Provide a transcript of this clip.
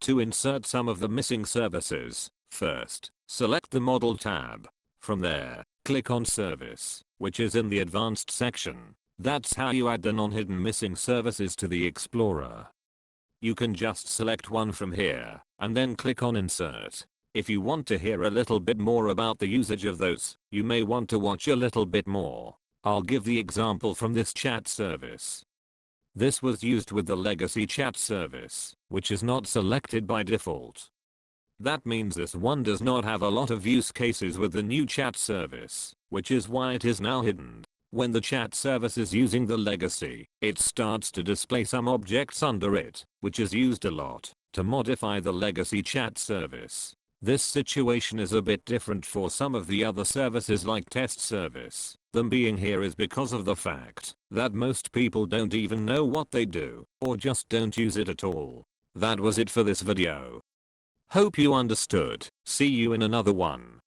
to insert some of the missing services. First, select the Model tab. From there, click on Service, which is in the Advanced section. That's how you add the non-hidden missing services to the Explorer. You can just select one from here, and then click on Insert. If you want to hear a little bit more about the usage of those, you may want to watch a little bit more. I'll give the example from this chat service. This was used with the legacy chat service, which is not selected by default. That means this one does not have a lot of use cases with the new chat service, which is why it is now hidden. When the chat service is using the legacy, it starts to display some objects under it, which is used a lot to modify the legacy chat service. This situation is a bit different for some of the other services like test service. Them being here is because of the fact that most people don't even know what they do, or just don't use it at all. That was it for this video. Hope you understood. See you in another one.